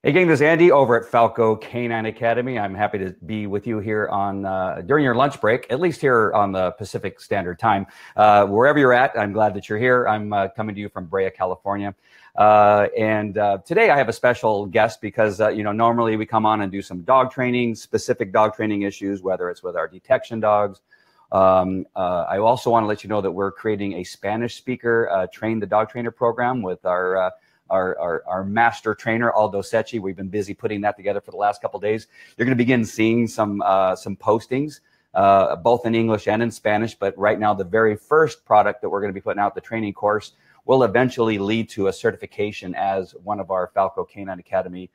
Hey gang, this is Andy over at Falco Canine Academy. I'm happy to be with you here on during your lunch break, at least here on the Pacific Standard Time. Wherever you're at, I'm glad that you're here. I'm coming to you from Brea, California. Today I have a special guest because, normally we come on and do some dog training, specific dog training issues, whether it's with our detection dogs. I also want to let you know that we're creating a Spanish speaker train the dog trainer program with our master trainer, Aldo Secchi. We've been busy putting that together for the last couple of days. You're going to begin seeing some postings, both in English and in Spanish. But right now, the very first product that we're going to be putting out, the training course, will eventually lead to a certification as one of our Falco Canine Academy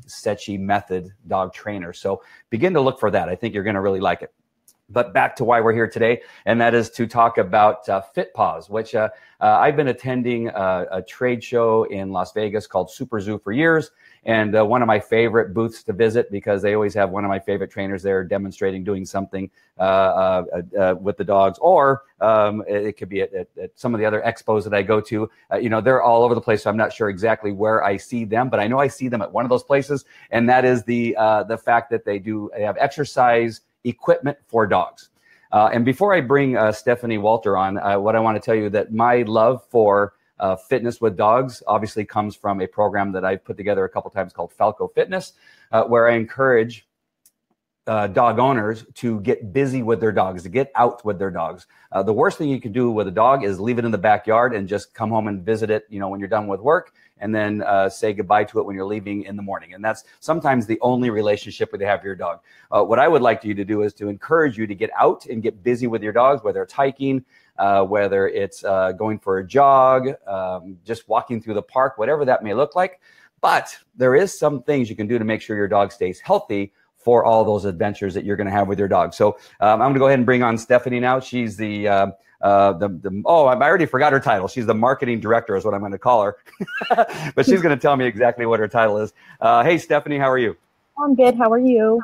Secchi method dog trainers. So begin to look for that. I think you're going to really like it. But back to why we're here today, and that is to talk about FitPaws, which I've been attending a trade show in Las Vegas called Super Zoo for years, and one of my favorite booths to visit because they always have one of my favorite trainers there demonstrating doing something with the dogs, or it could be at some of the other expos that I go to. They're all over the place, so I'm not sure exactly where I see them, but I know I see them at one of those places, and that is the fact that they have exercise equipment for dogs. And before I bring Stefanie Walter on, what I want to tell you that my love for fitness with dogs obviously comes from a program that I've put together a couple times called Falco Fitness, where I encourage dog owners to get busy with their dogs, to get out with their dogs. The worst thing you can do with a dog is leave it in the backyard and just come home and visit it, when you're done with work, and then say goodbye to it when you're leaving in the morning. And that's sometimes the only relationship that you have with your dog. What I would like you to do is to encourage you to get out and get busy with your dogs, whether it's hiking, whether it's going for a jog, just walking through the park, whatever that may look like. But there is some things you can do to make sure your dog stays healthy for all those adventures that you're going to have with your dog. So I'm going to go ahead and bring on Stefanie now. She's I already forgot her title. She's the marketing director is what I'm going to call her. But she's going to tell me exactly what her title is. Hey, Stefanie, how are you? I'm good. How are you?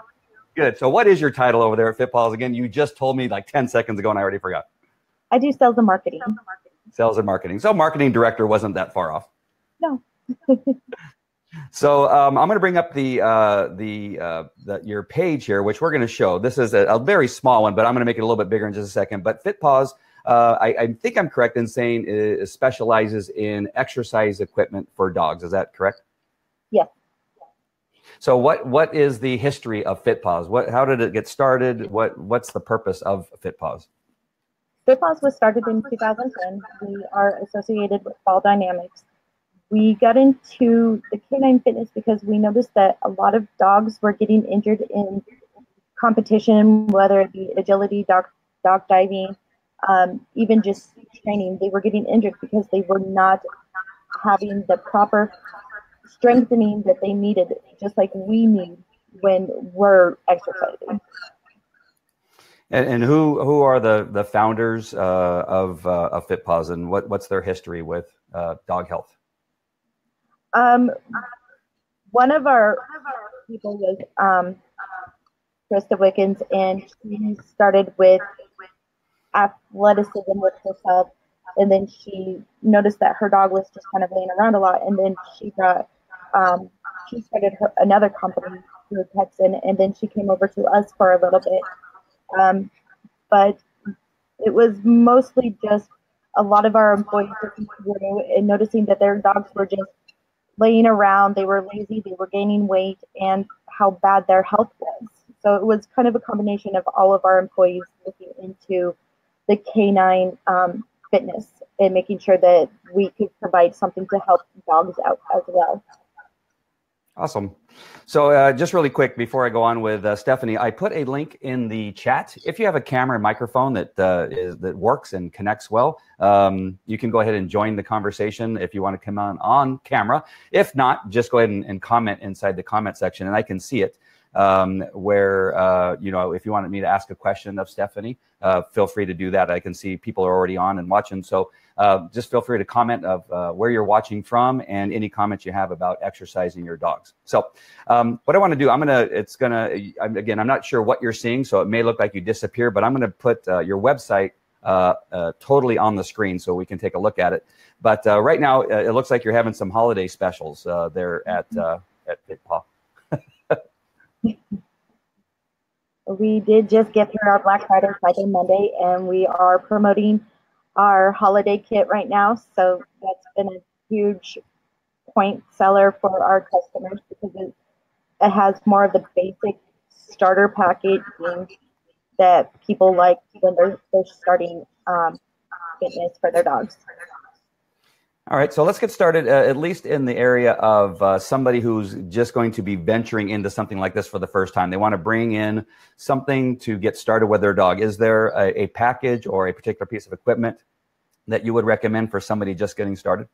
Good. So what is your title over there at FitPaws? Again, you just told me like 10 seconds ago and I already forgot. I do sales and marketing. Sales and marketing. So marketing director wasn't that far off. No. So I'm going to bring up your page here, which we're going to show. This is a very small one, but I'm going to make it a little bit bigger in just a second. But FitPaws, I think I'm correct in saying it specializes in exercise equipment for dogs. Is that correct? Yes. So what is the history of FitPaws? How did it get started? What's the purpose of FitPaws? FitPaws was started in 2010. We are associated with Ball Dynamics. We got into the canine fitness because we noticed that a lot of dogs were getting injured in competition, whether it be agility, dog diving, even just training. They were getting injured because they were not having the proper strengthening that they needed, just like we need when we're exercising. And who are the founders of FitPaws, and what's their history with dog health? One of our people was Krista Wickens, and she started with athleticism with herself, and then she noticed that her dog was just kind of laying around a lot, and then she started another company through Texan, and then she came over to us for a little bit. But it was mostly just a lot of our employees grew and noticing that their dogs were just laying around, they were lazy, they were gaining weight, and how bad their health was. So it was kind of a combination of all of our employees looking into the canine fitness and making sure that we could provide something to help dogs out as well. Awesome. So just really quick before I go on with Stefanie, I put a link in the chat. If you have a camera and microphone that works and connects well, you can go ahead and join the conversation if you want to come on camera. If not, just go ahead and comment inside the comment section, and I can see it. If you wanted me to ask a question of Stefanie, feel free to do that. I can see people are already on and watching. So just feel free to comment of where you're watching from and any comments you have about exercising your dogs. So what I want to do, again, I'm not sure what you're seeing, so it may look like you disappear, but I'm going to put your website totally on the screen so we can take a look at it. But right now, it looks like you're having some holiday specials there at at FitPaw? We did just get through our Black Friday, Cyber Monday, and we are promoting our holiday kit right now. So that's been a huge point seller for our customers because it has more of the basic starter package that people like when they're starting fitness for their dogs. All right, so let's get started, at least in the area of somebody who's just going to be venturing into something like this for the first time. They want to bring in something to get started with their dog. Is there a package or a particular piece of equipment that you would recommend for somebody just getting started?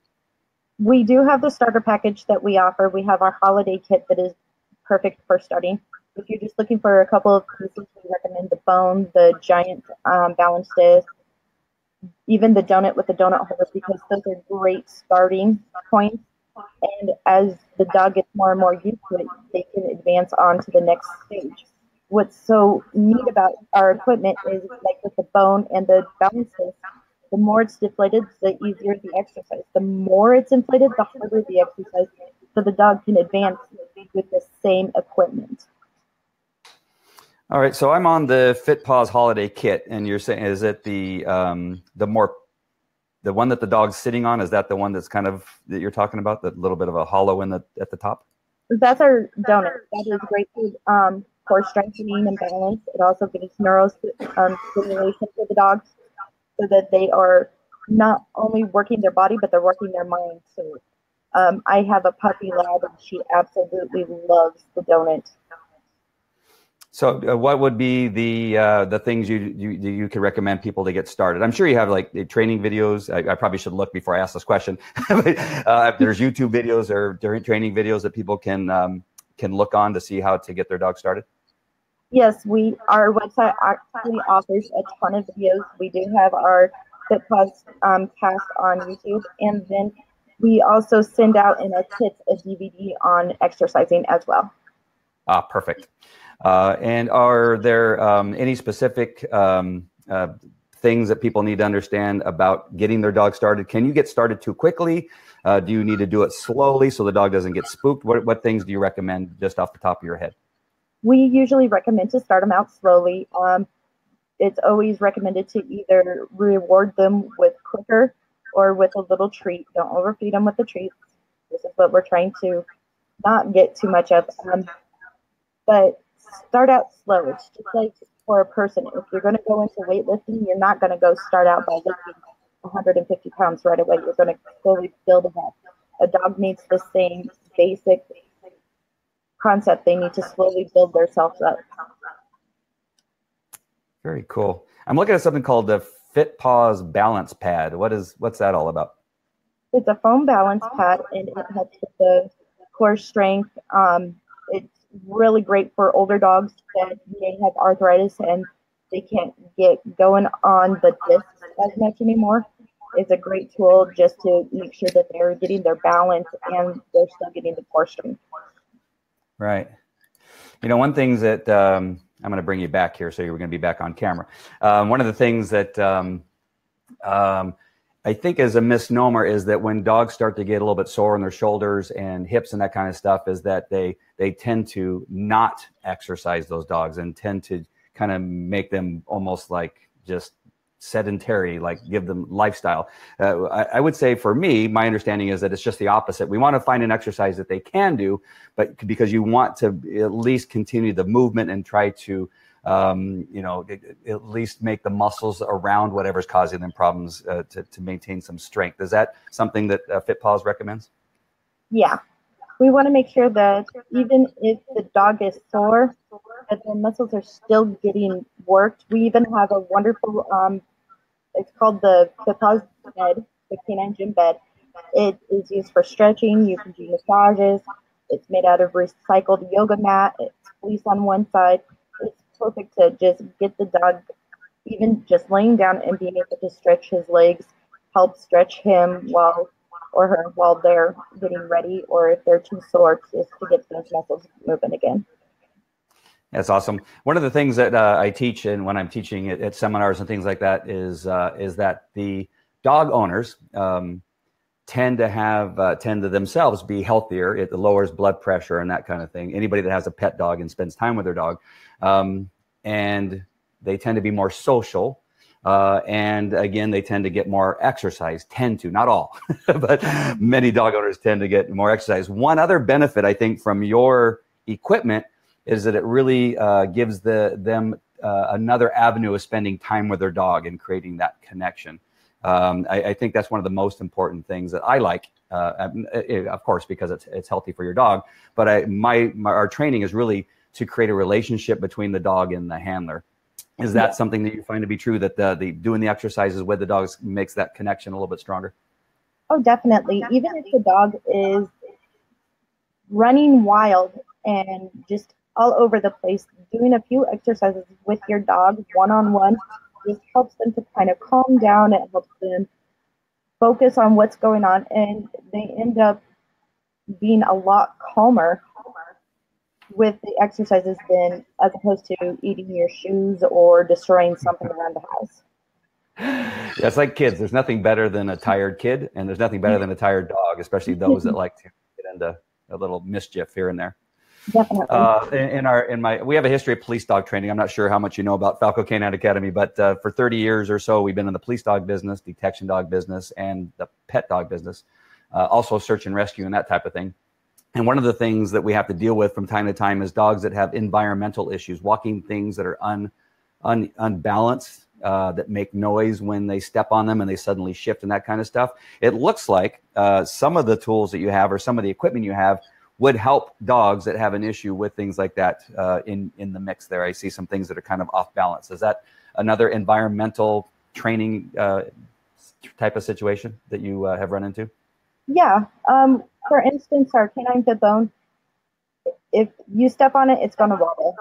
We do have the starter package that we offer. We have our holiday kit that is perfect for starting. If you're just looking for a couple of pieces, we recommend the bone, the giant balance disc, even the donut with the donut holder, because those are great starting points. And as the dog gets more and more used to it, they can advance on to the next stage. What's so neat about our equipment is, like with the bone and the balance disc, the more it's deflated, the easier the exercise. The more it's inflated, the harder the exercise, so the dog can advance with the same equipment. All right, so I'm on the FitPaws holiday kit, and you're saying, is it the one that the dog's sitting on? Is that the one that's kind of that you're talking about? That little bit of a hollow at the top. That's our donut. That is great for strengthening and balance. It also gives neuro stimulation for the dogs, so that they are not only working their body, but they're working their mind too. I have a puppy lab, and she absolutely loves the donut. So what would be the things you could recommend people to get started? I'm sure you have like training videos. I probably should look before I ask this question. There's YouTube videos or training videos that people can look on to see how to get their dog started. Yes, our website actually offers a ton of videos. We do have our FitPaws cast on YouTube, and then we also send out in our kits a DVD on exercising as well. Ah, perfect. And are there any specific things that people need to understand about getting their dog started? Can you get started too quickly? Do you need to do it slowly so the dog doesn't get spooked? What things do you recommend just off the top of your head? We usually recommend to start them out slowly. It's always recommended to either reward them with clicker or with a little treat. Don't overfeed them with the treats. This is what we're trying to not get too much of. But start out slow. It's just like for a person. If you're going to go into weightlifting, you're not going to go start out by lifting 150 pounds right away. You're going to slowly build it up. A dog needs the same basic concept. They need to slowly build themselves up. Very cool. I'm looking at something called the FitPaws Balance Pad. What's that all about? It's a foam balance pad, and it helps with the core strength. It's really great for older dogs that may have arthritis and they can't get going on the discs as much anymore. It's a great tool just to make sure that they're getting their balance and they're still getting the core strength. Right. You know, one thing that I'm going to bring you back here, so you're going to be back on camera. One of the things that I think is a misnomer is that when dogs start to get a little bit sore in their shoulders and hips and that kind of stuff, is that they tend to not exercise those dogs and tend to kind of make them almost like just sedentary, like give them lifestyle. I would say for me, my understanding is that it's just the opposite. We want to find an exercise that they can do, but because you want to at least continue the movement and try to at least make the muscles around whatever's causing them problems to maintain some strength. Is that something that FitPaws recommends? Yeah. We want to make sure that even if the dog is sore, that the muscles are still getting worked. We even have a wonderful, it's called the FitPaws bed, the canine gym bed. It is used for stretching. You can do massages. It's made out of recycled yoga mat. It's fleece on one side. It's perfect to just get the dog, even just laying down and being able to stretch his legs, help stretch him while they're getting ready, or if they're too sore, just to get those muscles moving again. That's awesome. One of the things that I teach, and when I'm teaching at seminars and things like that, is that the dog owners tend to themselves be healthier. It lowers blood pressure and that kind of thing. Anybody that has a pet dog and spends time with their dog, and they tend to be more social. And again, they tend to get more exercise, not all, but many dog owners tend to get more exercise. One other benefit, I think, from your equipment is that it really gives them another avenue of spending time with their dog and creating that connection. I think that's one of the most important things that I like, of course, because it's healthy for your dog. But our training is really to create a relationship between the dog and the handler. Is that something that you find to be true, that the doing the exercises with the dogs makes that connection a little bit stronger? Oh, definitely. Even if the dog is running wild and just all over the place, doing a few exercises with your dog one-on-one just helps them to kind of calm down. It helps them focus on what's going on, and they end up being a lot calmer with the exercises than as opposed to eating your shoes or destroying something around the house. Yeah, it's like kids. There's nothing better than a tired kid, and there's nothing better than a tired dog, especially those that like to get into a little mischief here and there. Definitely. We have a history of police dog training. I'm not sure how much you know about Falco Canine Academy, but for 30 years or so, we've been in the police dog business, detection dog business, and the pet dog business, also search and rescue and that type of thing. And one of the things that we have to deal with from time to time is dogs that have environmental issues, walking things that are unbalanced, that make noise when they step on them and they suddenly shift and that kind of stuff. It looks like some of the tools that you have or some of the equipment you have would help dogs that have an issue with things like that in the mix there. I see some things that are kind of off balance. Is that another environmental training type of situation that you have run into? Yeah. For instance, our canine pit bone, if you step on it, it's going to wobble.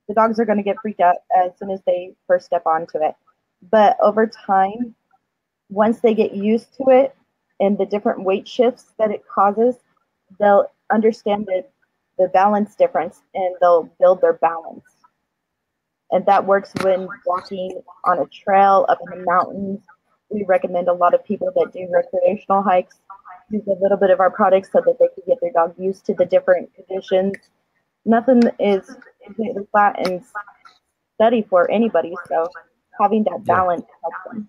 The dogs are going to get freaked out as soon as they first step onto it. But over time, once they get used to it and the different weight shifts that it causes, they'll understand the balance difference and they'll build their balance. And that works when walking on a trail, up in the mountains. We recommend a lot of people that do recreational hikes use a little bit of our products so that they can get their dog used to the different conditions. Nothing is completely flat and steady for anybody, so having that balance helps them.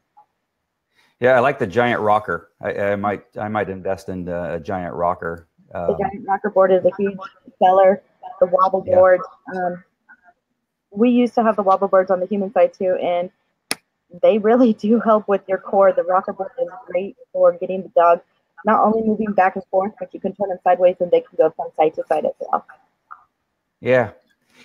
Yeah, I like the giant rocker. I might invest in a giant rocker. The giant rocker board is a huge seller. The wobble board. We used to have the wobble boards on the human side too, and they really do help with your core. The rocker board is great for getting the dog not only moving back and forth, but you can turn them sideways and they can go from side to side as well. Yeah.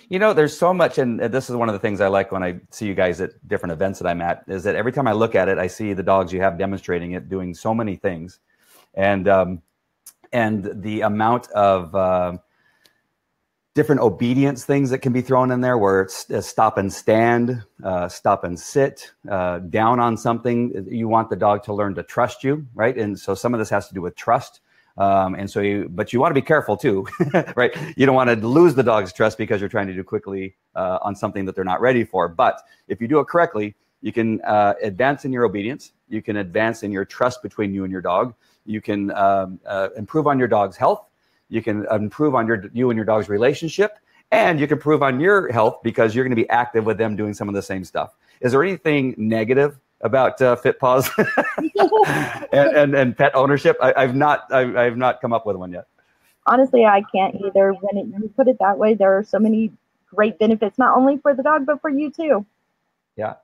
You know, there's so much, and this is one of the things I like when I see you guys at different events that I'm at, is that every time I look at it, I see the dogs you have demonstrating it, doing so many things. And the amount of different obedience things that can be thrown in there, where it's stop and stand, stop and sit, down on something. You want the dog to learn to trust you, right? And so some of this has to do with trust. But you want to be careful too, right? You don't want to lose the dog's trust because you're trying to do quickly on something that they're not ready for. But if you do it correctly, you can advance in your obedience. You can advance in your trust between you and your dog. You can improve on your dog's health. You can improve on you and your dog's relationship, and you can improve on your health because you're going to be active with them doing some of the same stuff. Is there anything negative about FitPaws and pet ownership? I've not come up with one yet. Honestly, I can't either. When you put it that way, there are so many great benefits, not only for the dog, but for you too. Yeah.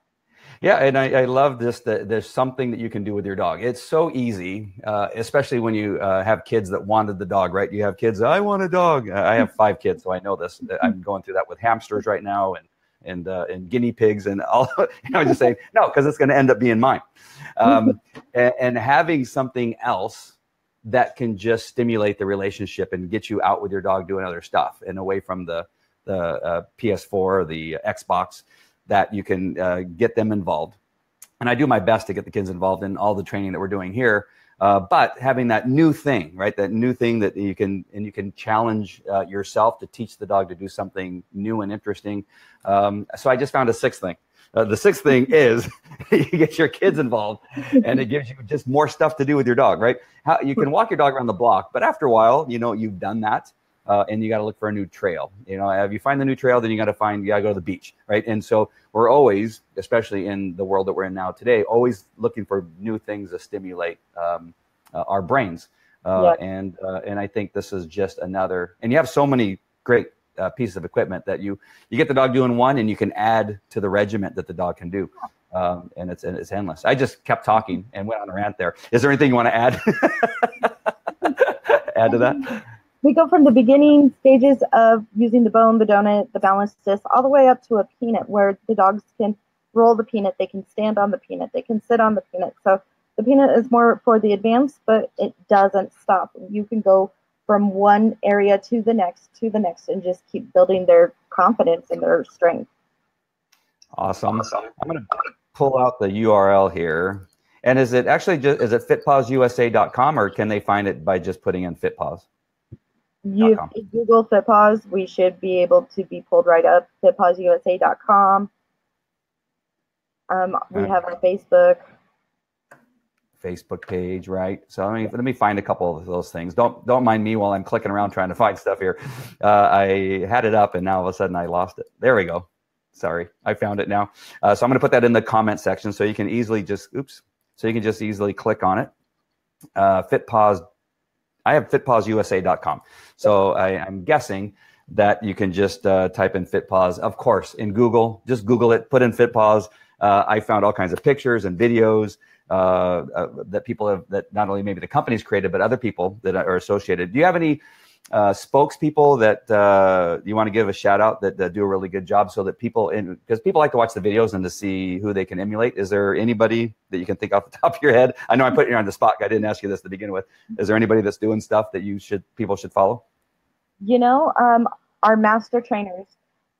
Yeah, and I love this, that there's something that you can do with your dog. It's so easy, especially when you have kids that wanted the dog, right? You have kids, I want a dog. I have 5 kids, so I know this. I'm going through that with hamsters right now and guinea pigs and all. I'm just saying, no, because it's going to end up being mine. And having something else that can just stimulate the relationship and get you out with your dog doing other stuff and away from the PS4 or the Xbox, that you can get them involved. And I do my best to get the kids involved in all the training that we're doing here. But having that new thing, right? That new thing that you can challenge yourself to teach the dog to do something new and interesting. So I just found a sixth thing. The sixth thing is you get your kids involved, and it gives you just more stuff to do with your dog, right? How you can walk your dog around the block, but after a while, you've done that, and you got to look for a new trail. If you find the new trail, then you got to go to the beach, right? And so we're always, especially in the world that we're in now today, always looking for new things to stimulate our brains. And I think this is just another. And you have so many great pieces of equipment that you get the dog doing one, and you can add to the regiment that the dog can do, and it's endless. I just kept talking and went on a rant there. Is there anything you want to add? Add to that? We go from the beginning stages of using the bone, the donut, the balance disc, all the way up to a peanut, where the dogs can roll the peanut, they can stand on the peanut, they can sit on the peanut. So the peanut is more for the advanced, but it doesn't stop. You can go from one area to the next, and just keep building their confidence and their strength. Awesome. I'm going to pull out the URL here. And is it actually is it FitPawsUSA.com, or can they find it by just putting in FitPaws? You Google FitPaws, we should be able to be pulled right up. FitPawsUSA.com. We have our Facebook page, right? So let me find a couple of those things. Don't mind me while I'm clicking around trying to find stuff here. I had it up, and now all of a sudden I lost it. There we go. Sorry, I found it now. So I'm going to put that in the comment section, so you can easily just easily click on it. FitPaws. I have FitPawsUSA.com. So I'm guessing that you can just type in FitPaws. Of course, in Google, just Google it, put in FitPaws. I found all kinds of pictures and videos that people have, that not only maybe the company's created, but other people that are associated. Do you have any spokespeople that you want to give a shout out that do a really good job, so that because people like to watch the videos and to see who they can emulate? Is there anybody that you can think off the top of your head? I know I'm putting you on the spot. I didn't ask you this to begin with. Is there anybody that's doing stuff that people should follow? Our master trainers.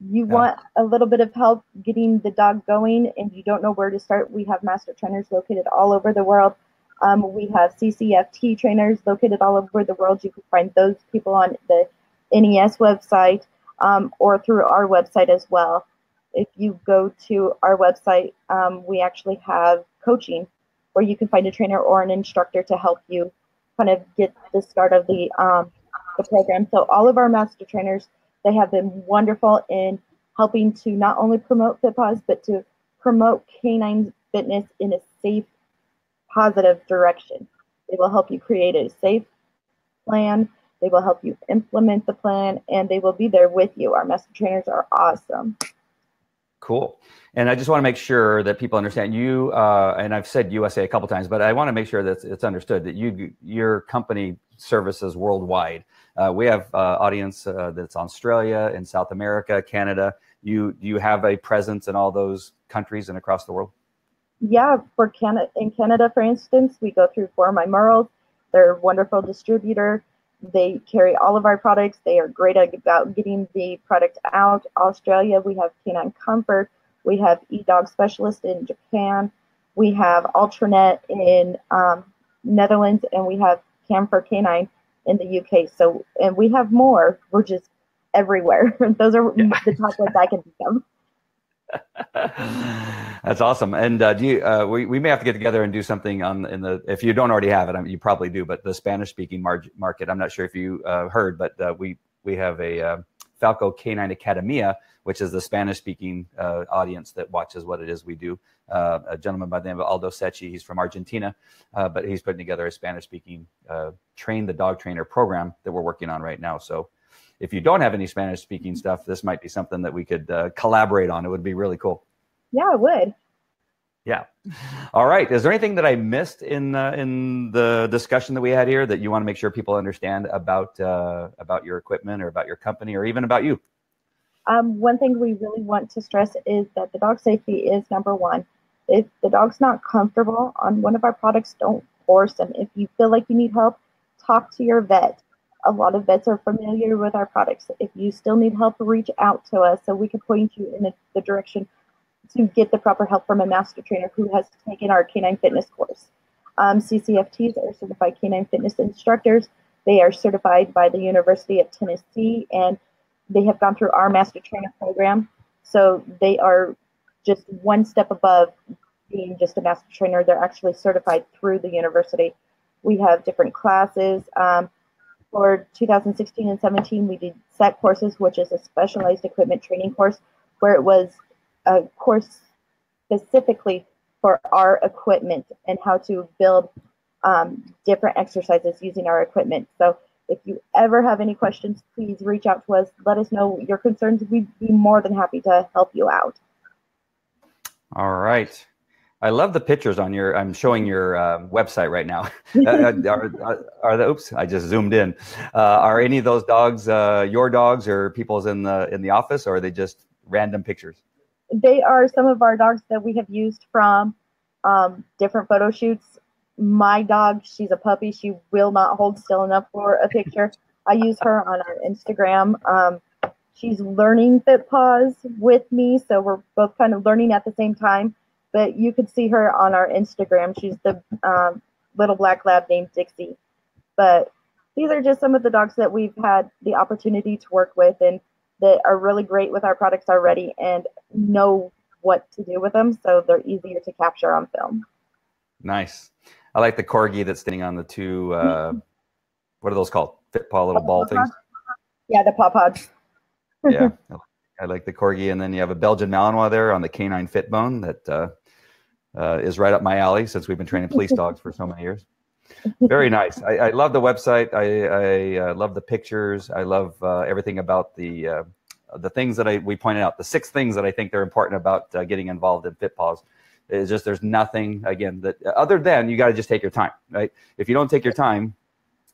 You want a little bit of help getting the dog going, and you don't know where to start. We have master trainers located all over the world. We have CCFT trainers located all over the world. You can find those people on the NES website or through our website as well. If you go to our website, we actually have coaching where you can find a trainer or an instructor to help you kind of get the start of the program. So all of our master trainers, they have been wonderful in helping to not only promote FitPaws, but to promote canine fitness in a safe, positive direction. They will help you create a safe plan. They will help you implement the plan, and they will be there with you. Our master trainers are awesome. Cool. And I just want to make sure that people understand you, and I've said USA a couple times, but I want to make sure that it's understood that your company services worldwide. We have audience that's Australia and South America, Canada. You have a presence in all those countries and across the world? Yeah, in Canada, for instance, we go through For My Merles. They're a wonderful distributor. They carry all of our products. They are great about getting the product out. Australia, we have Canine Comfort. We have eDog Specialist in Japan. We have Ultranet in Netherlands, and we have Cam for Canine in the UK. So, and we have more. We're just everywhere. Those are the top ones I can think of. That's awesome. And we may have to get together and do something if you don't already have it, you probably do, but the Spanish speaking market, I'm not sure if you heard, but we have a Falco Canine Academia, which is the Spanish speaking audience that watches what it is we do. A gentleman by the name of Aldo Secchi, he's from Argentina, but he's putting together a Spanish speaking train the dog trainer program that we're working on right now. So if you don't have any Spanish speaking stuff, this might be something that we could collaborate on. It would be really cool. Yeah, it would. Yeah. All right. Is there anything that I missed in the discussion that we had here that you want to make sure people understand about your equipment or about your company or even about you? One thing we really want to stress is that the dog safety is number one. If the dog's not comfortable on one of our products, don't force them. If you feel like you need help, talk to your vet. A lot of vets are familiar with our products. If you still need help, reach out to us so we can point you in the direction to get the proper help from a master trainer who has taken our canine fitness course. CCFTs are certified canine fitness instructors. They are certified by the University of Tennessee, and they have gone through our master trainer program. So they are just one step above being just a master trainer. They're actually certified through the university. We have different classes. For 2016 and 17, we did SET courses, which is a specialized equipment training course, where it was a course specifically for our equipment and how to build different exercises using our equipment. So if you ever have any questions, please reach out to us. Let us know your concerns. We'd be more than happy to help you out. All right. I love the pictures on your, I'm showing your website right now. Oops, I just zoomed in. Are any of those dogs your dogs or people's in the office, or are they just random pictures? They are some of our dogs that we have used from different photo shoots. My dog, she's a puppy. She will not hold still enough for a picture. I use her on our Instagram. She's learning FitPaws with me, so we're both kind of learning at the same time. But you could see her on our Instagram. She's the little black lab named Dixie. But these are just some of the dogs that we've had the opportunity to work with and that are really great with our products already and know what to do with them, so they're easier to capture on film. Nice. I like the corgi that's standing on the two, what are those called? FitPaw little ball things? Yeah, the paw pods. Yeah, I like the corgi. And then you have a Belgian Malinois there on the canine fit bone that is right up my alley since we've been training police dogs for so many years. Very nice. I love the website. I love the pictures. I love everything about the things that we pointed out. The 6 things that I think are important about getting involved in FitPaws. It's just there's nothing, again, that other than you got to just take your time, right? If you don't take your time,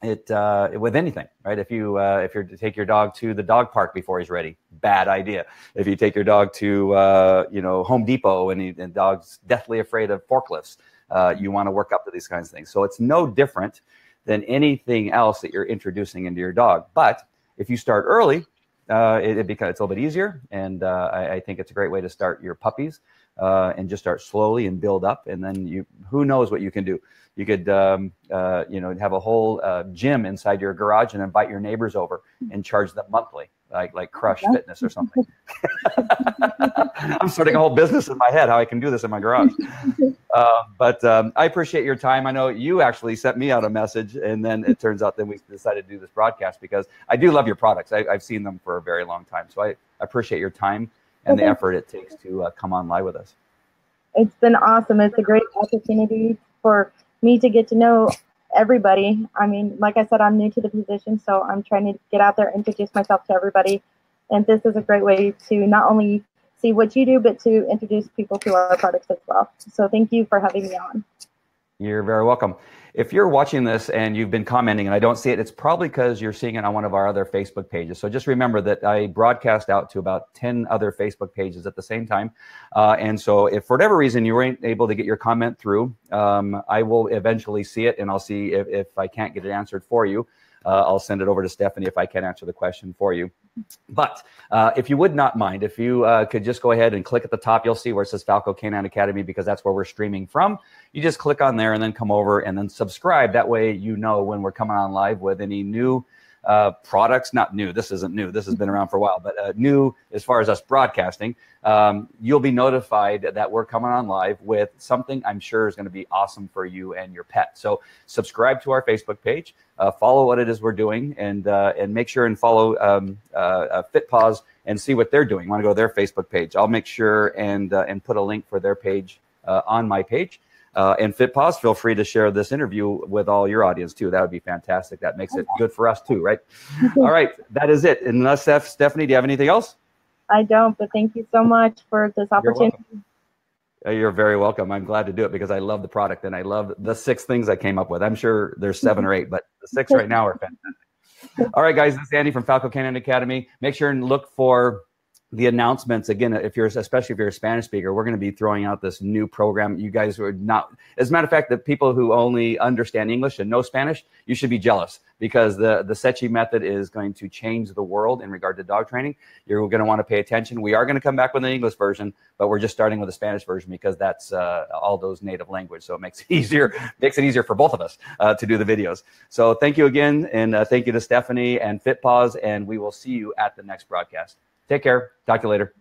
with anything, right? If you're to take your dog to the dog park before he's ready, bad idea. If you take your dog to Home Depot and dog's deathly afraid of forklifts, you want to work up to these kinds of things. So it's no different than anything else that you're introducing into your dog. But if you start early, it's a little bit easier, and I think it's a great way to start your puppies. And just start slowly and build up, and then who knows what you can do. You could have a whole gym inside your garage and invite your neighbors over and charge them monthly, like Crush Fitness or something. I'm starting a whole business in my head how I can do this in my garage. But I appreciate your time. I know you actually sent me out a message, and then it turns out that we decided to do this broadcast because I do love your products. I've seen them for a very long time, so I appreciate your time and the effort it takes to come on live with us. It's been awesome. It's a great opportunity for me to get to know everybody. I mean, like I said, I'm new to the position, so I'm trying to get out there, introduce myself to everybody. And this is a great way to not only see what you do, but to introduce people to our products as well. So thank you for having me on. You're very welcome. If you're watching this and you've been commenting and I don't see it, it's probably because you're seeing it on one of our other Facebook pages. So just remember that I broadcast out to about 10 other Facebook pages at the same time. And so if for whatever reason you weren't able to get your comment through, I will eventually see it, and I'll see if I can't get it answered for you. I'll send it over to Stefanie if I can answer the question for you. But if you would not mind, if you could just go ahead and click at the top, you'll see where it says Falco Canine Academy, because that's where we're streaming from. You just click on there and then come over and then subscribe. That way you know when we're coming on live with any new products. Not new, this isn't new, this has been around for a while, but new as far as us broadcasting. You'll be notified that we're coming on live with something I'm sure is going to be awesome for you and your pet. So subscribe to our Facebook page, follow what it is we're doing, and make sure and follow FitPaws and see what they're doing. You want to go to their Facebook page. I'll make sure and put a link for their page on my page. And FitPaws, feel free to share this interview with all your audience too. That would be fantastic. That makes it good for us too, right? All right, that is it. Unless Stefanie, do you have anything else? I don't, but thank you so much for this opportunity. You're very welcome. I'm glad to do it because I love the product and I love the 6 things I came up with. I'm sure there's 7 or 8, but the 6 right now are fantastic. All right, guys, this is Andy from Falco Canine Academy. Make sure and look for the announcements again, especially if you're a Spanish speaker, we're going to be throwing out this new program. You guys are not, as a matter of fact, the people who only understand English and know Spanish, you should be jealous, because the Sechi method is going to change the world in regard to dog training. You're going to want to pay attention. We are going to come back with an English version, but we're just starting with the Spanish version because that's Aldo's native language. So it makes it easier for both of us to do the videos. So thank you again, and thank you to Stefanie and FitPaws, and we will see you at the next broadcast. Take care. Talk to you later.